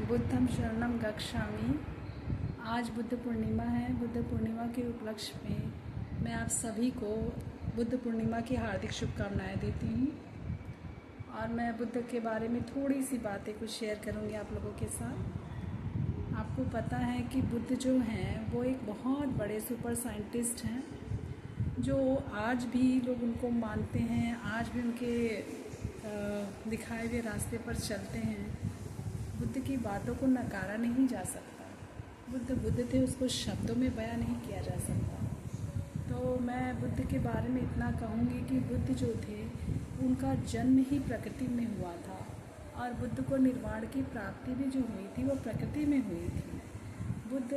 बुद्धं शरणं गच्छामि। आज बुद्ध पूर्णिमा है। बुद्ध पूर्णिमा के उपलक्ष्य में मैं आप सभी को बुद्ध पूर्णिमा की हार्दिक शुभकामनाएं देती हूँ। और मैं बुद्ध के बारे में थोड़ी सी बातें कुछ शेयर करूँगी आप लोगों के साथ। आपको पता है कि बुद्ध जो हैं वो एक बहुत बड़े सुपर साइंटिस्ट हैं, जो आज भी लोग उनको मानते हैं, आज भी उनके दिखाए हुए रास्ते पर चलते हैं। बुद्ध की बातों को नकारा नहीं जा सकता। बुद्ध थे, उसको शब्दों में बयां नहीं किया जा सकता। तो मैं बुद्ध के बारे में इतना कहूँगी कि बुद्ध जो थे उनका जन्म ही प्रकृति में हुआ था, और बुद्ध को निर्वाण की प्राप्ति भी जो हुई थी वो प्रकृति में हुई थी। बुद्ध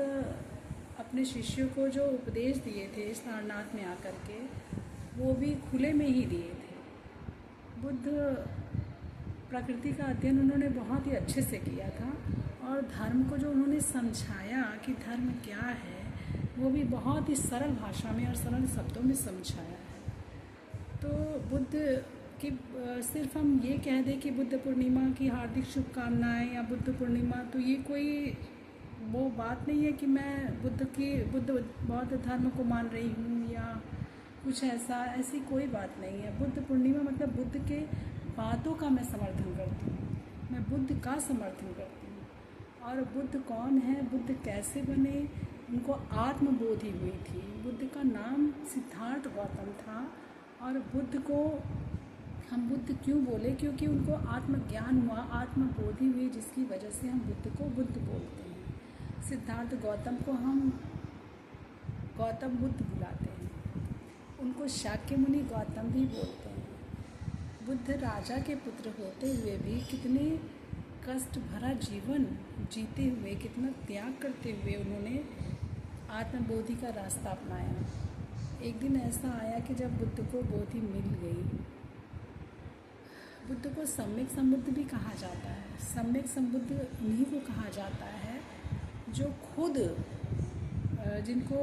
अपने शिष्यों को जो उपदेश दिए थे सारनाथ में आकर के, वो भी खुले में ही दिए थे। बुद्ध प्रकृति का अध्ययन उन्होंने बहुत ही अच्छे से किया था, और धर्म को जो उन्होंने समझाया कि धर्म क्या है, वो भी बहुत ही सरल भाषा में और सरल शब्दों में समझाया है। तो बुद्ध की सिर्फ हम ये कह दें कि बुद्ध पूर्णिमा की हार्दिक शुभकामनाएं या बुद्ध पूर्णिमा, तो ये कोई वो बात नहीं है कि मैं बुद्ध बौद्ध धर्म को मान रही हूँ या कुछ ऐसी कोई बात नहीं है। बुद्ध पूर्णिमा मतलब बुद्ध के बातों का मैं समर्थन करती हूँ, मैं बुद्ध का समर्थन करती हूँ। और बुद्ध कौन है, बुद्ध कैसे बने, उनको आत्मबोधि हुई थी। बुद्ध का नाम सिद्धार्थ गौतम था, और बुद्ध को हम बुद्ध क्यों बोले, क्योंकि उनको आत्मज्ञान हुआ, आत्मबोधि हुई, जिसकी वजह से हम बुद्ध को बुद्ध बोलते हैं। सिद्धार्थ गौतम को हम गौतम बुद्ध बुलाते हैं, उनको शाक्य मुनि गौतम भी बोलते हैं। बुद्ध राजा के पुत्र होते हुए भी कितने कष्ट भरा जीवन जीते हुए, कितना त्याग करते हुए उन्होंने आत्मबोधि का रास्ता अपनाया। एक दिन ऐसा आया कि जब बुद्ध को बोधि मिल गई। बुद्ध को सम्यक संबुद्ध भी कहा जाता है। सम्यक संबुद्ध उन्हीं को कहा जाता है जो जिनको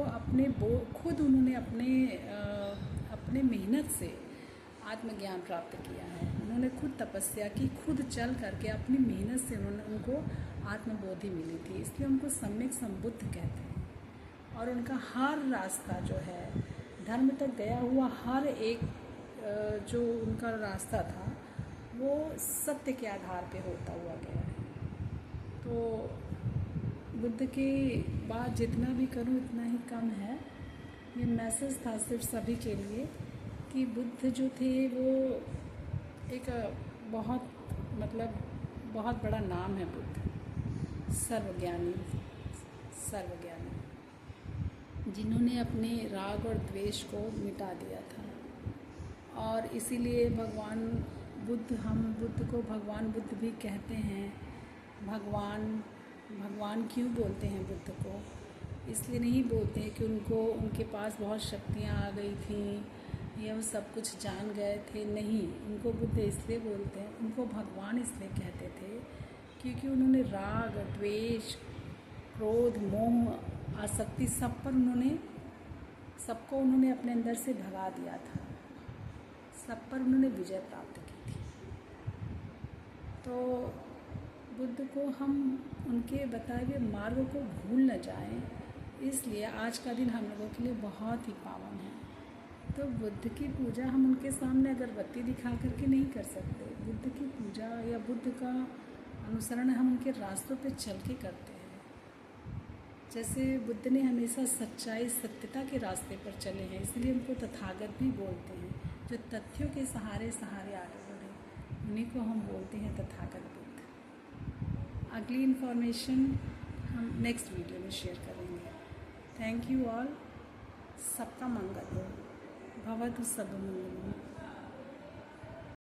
खुद उन्होंने अपने मेहनत से आत्मज्ञान प्राप्त किया है। उन्होंने खुद तपस्या की, खुद चल करके अपनी मेहनत से उनको आत्मबोधि मिली थी, इसलिए उनको सम्यक संबुद्ध कहते हैं। और उनका हर रास्ता जो है, धर्म तक गया हुआ हर एक जो उनका रास्ता था, वो सत्य के आधार पे होता हुआ गया है। तो बुद्ध की बात जितना भी करूं उतना ही कम है। ये मैसेज था सिर्फ सभी के लिए कि बुद्ध जो थे वो एक बहुत बड़ा नाम है बुद्ध, सर्वज्ञानी, जिन्होंने अपने राग और द्वेष को मिटा दिया था। और इसीलिए हम बुद्ध को भगवान बुद्ध भी कहते हैं। भगवान क्यों बोलते हैं बुद्ध को? इसलिए नहीं बोलते हैं कि उनके पास बहुत शक्तियाँ आ गई थी या वो सब कुछ जान गए थे। नहीं, उनको बुद्ध इसलिए बोलते हैं, उनको भगवान इसलिए कहते थे क्योंकि उन्होंने राग, द्वेष, क्रोध, मोह, आसक्ति सबको उन्होंने अपने अंदर से भगा दिया था। सब पर उन्होंने विजय प्राप्त की थी। तो बुद्ध को हम उनके बताए हुए मार्ग को भूल न जाएं, इसलिए आज का दिन हम लोगों के लिए बहुत ही पावन है। तो बुद्ध की पूजा हम उनके सामने अगरबत्ती दिखा करके नहीं कर सकते। बुद्ध की पूजा या बुद्ध का अनुसरण हम उनके रास्तों पे चल के करते हैं। जैसे बुद्ध ने हमेशा सच्चाई, सत्यता के रास्ते पर चले हैं, इसलिए उनको तथागत भी बोलते हैं। जो तथ्यों के सहारे आगे बढ़े, उन्हीं को हम बोलते हैं तथागत बुद्ध। अगली इन्फॉर्मेशन हम नेक्स्ट वीडियो में शेयर करेंगे। Thank you all. सबका मंगल हो। भवतु सर्वमंगलम।